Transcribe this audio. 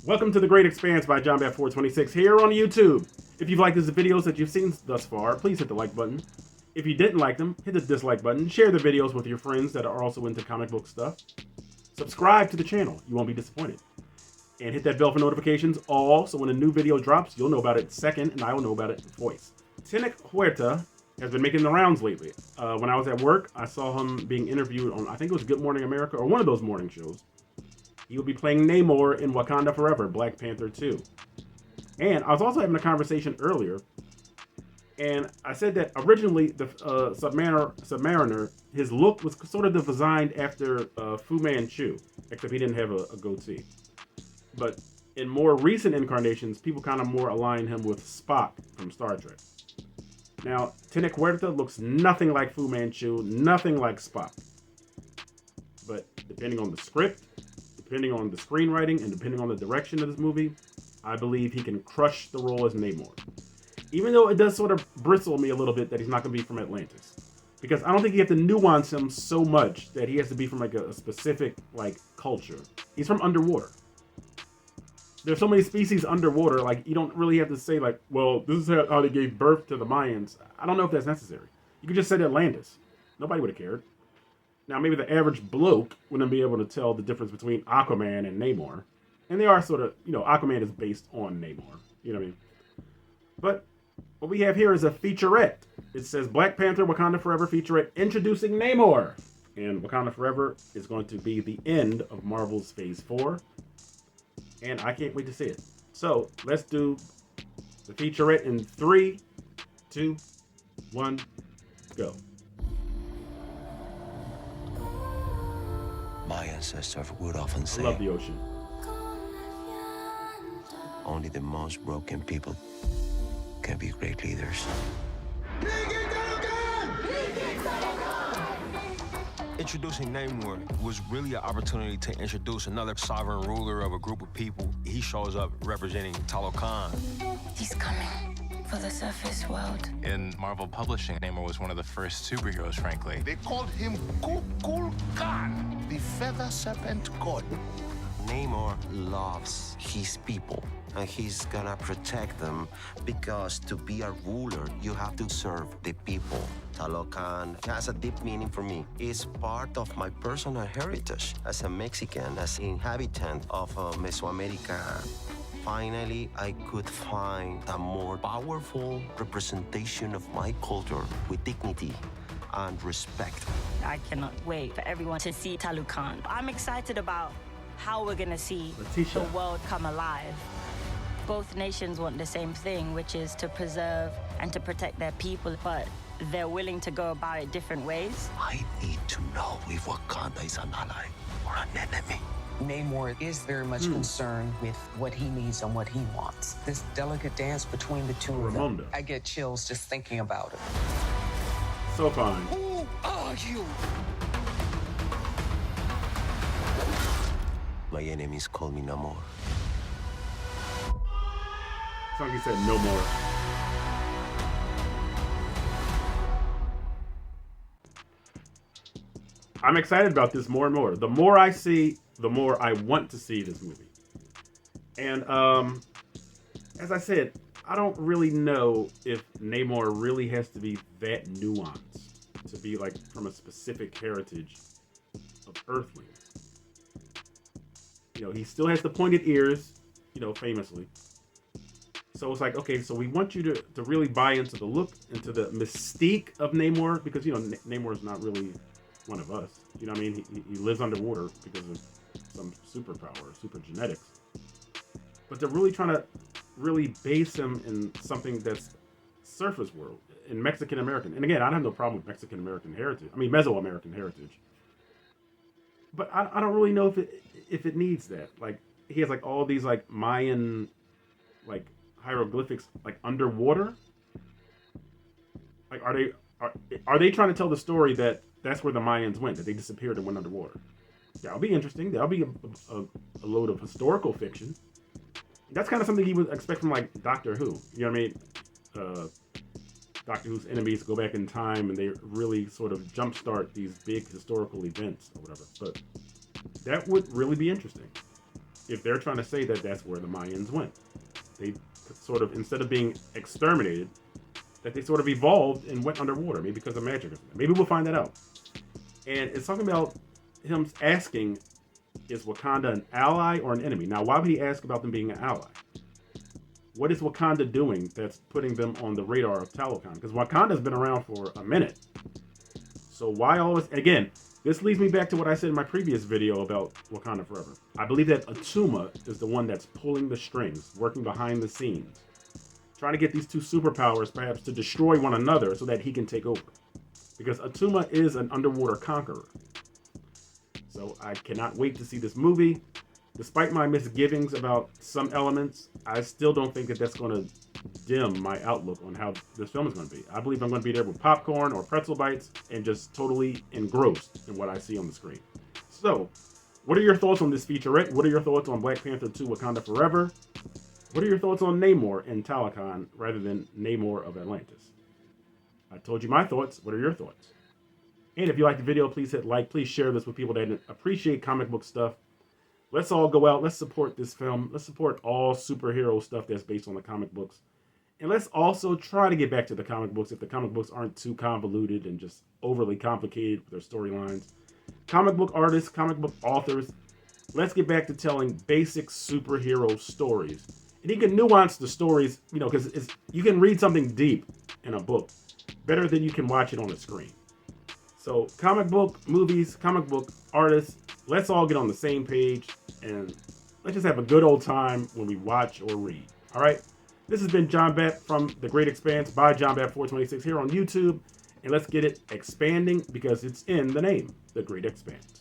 Welcome to The Great Expanse by JohnBat426 here on YouTube. If you've liked the videos that you've seen thus far, please hit the like button. If you didn't like them, hit the dislike button. Share the videos with your friends that are also into comic book stuff. Subscribe to the channel. You won't be disappointed. And hit that bell for notifications all, so when a new video drops, you'll know about it second, and I will know about it voice. Tenoch Huerta has been making the rounds lately. When I was at work, I saw him being interviewed on, I think it was Good Morning America, or one of those morning shows. He will be playing Namor in Wakanda Forever, Black Panther 2. And I was also having a conversation earlier, and I said that originally the Submariner, his look was sort of designed after Fu Manchu, except he didn't have a goatee. But in more recent incarnations, people kind of more align him with Spock from Star Trek. Now, Tenoch Huerta looks nothing like Fu Manchu, nothing like Spock. But depending on the script, depending on the screenwriting, and depending on the direction of this movie, I believe he can crush the role as Namor. Even though it does sort of bristle me a little bit that he's not going to be from Atlantis. Because I don't think you have to nuance him so much that he has to be from like a specific like culture. He's from underwater. There's so many species underwater, like you don't really have to say like, well, this is how they gave birth to the Mayans. I don't know if that's necessary. You could just say Atlantis. Nobody would have cared. Now, maybe the average bloke wouldn't be able to tell the difference between Aquaman and Namor. And they are sort of, Aquaman is based on Namor. You know what I mean? But what we have here is a featurette. It says Black Panther Wakanda Forever featurette introducing Namor. And Wakanda Forever is going to be the end of Marvel's Phase 4. And I can't wait to see it. So, let's do the featurette in 3, 2, 1, go. My ancestors would often say, I love the ocean. Only the most broken people can be great leaders. Introducing Namor was really an opportunity to introduce another sovereign ruler of a group of people. He shows up representing Talokan. He's coming for the surface world. In Marvel Publishing, Namor was one of the first superheroes, frankly. They called him Kukulkan, the feather serpent god. Namor loves his people, and he's gonna protect them because to be a ruler, you have to serve the people. Talokan has a deep meaning for me. It's part of my personal heritage as a Mexican, as an inhabitant of Mesoamerica. Finally, I could find a more powerful representation of my culture with dignity and respect. I cannot wait for everyone to see Talokan. I'm excited about how we're gonna see Letitia. the world come alive. Both nations want the same thing, which is to preserve and to protect their people, but they're willing to go about it different ways. I need to know if Wakanda is an ally or an enemy. Namor is very much concerned with what he needs and what he wants. This delicate dance between the two of them. I get chills just thinking about it. So fine. Who are you? My enemies call me Namor. It's like he said, no more. I'm excited about this more and more. The more I see, the more I want to see this movie. And as I said, I don't really know if Namor really has to be that nuanced to be like from a specific heritage of Earthlings. He still has the pointed ears, famously. So it's like, okay, so we want you to really buy into the look, into the mystique of Namor, because, Namor is not really one of us. You know what I mean? He lives underwater because of some superpower, super genetics. But they're really trying to really base him in something that's surface world, in Mexican American. And again, I have no problem with Mexican American heritage. I mean, Mesoamerican heritage. But I don't really know if it needs that. Like, he has like all these like Mayan like hieroglyphics like underwater. Like, are they trying to tell the story that that's where the Mayans went, that they disappeared and went underwater? That'll be interesting. That'll be a load of historical fiction. That's kind of something you would expect from like Doctor Who. You know what I mean? Doctor Who's enemies go back in time and they really sort of jumpstart these big historical events or whatever. But that would really be interesting. if they're trying to say that that's where the Mayans went. They sort of, instead of being exterminated, that they sort of evolved and went underwater, maybe because of magic or something. Maybe we'll find that out. And it's talking about him asking, is Wakanda an ally or an enemy? Now, why would he ask about them being an ally? What is Wakanda doing that's putting them on the radar of Talokan? Because Wakanda's been around for a minute. So why always... Again, this leads me back to what I said in my previous video about Wakanda Forever. I believe that Atuma is the one that's pulling the strings, working behind the scenes, trying to get these two superpowers perhaps to destroy one another so that he can take over. Because Atuma is an underwater conqueror. So I cannot wait to see this movie. Despite my misgivings about some elements, I still don't think that that's going to dim my outlook on how this film is going to be. I believe I'm going to be there with popcorn or pretzel bites and just totally engrossed in what I see on the screen. So, what are your thoughts on this featurette? What are your thoughts on Black Panther 2 Wakanda Forever? What are your thoughts on Namor and Talokan rather than Namor of Atlantis? I told you my thoughts. What are your thoughts? And if you like the video, please hit like. Please share this with people that appreciate comic book stuff. Let's all go out. Let's support this film. Let's support all superhero stuff that's based on the comic books. And let's also try to get back to the comic books if the comic books aren't too convoluted and just overly complicated with their storylines. Comic book artists, comic book authors, let's get back to telling basic superhero stories. And you can nuance the stories, you know, because you can read something deep in a book better than you can watch it on the screen. So comic book movies, comic book artists, let's all get on the same page and let's just have a good old time when we watch or read. All right. This has been John Bat from The Great Expanse by John Bat 426 here on YouTube. And let's get it expanding because it's in the name, The Great Expanse.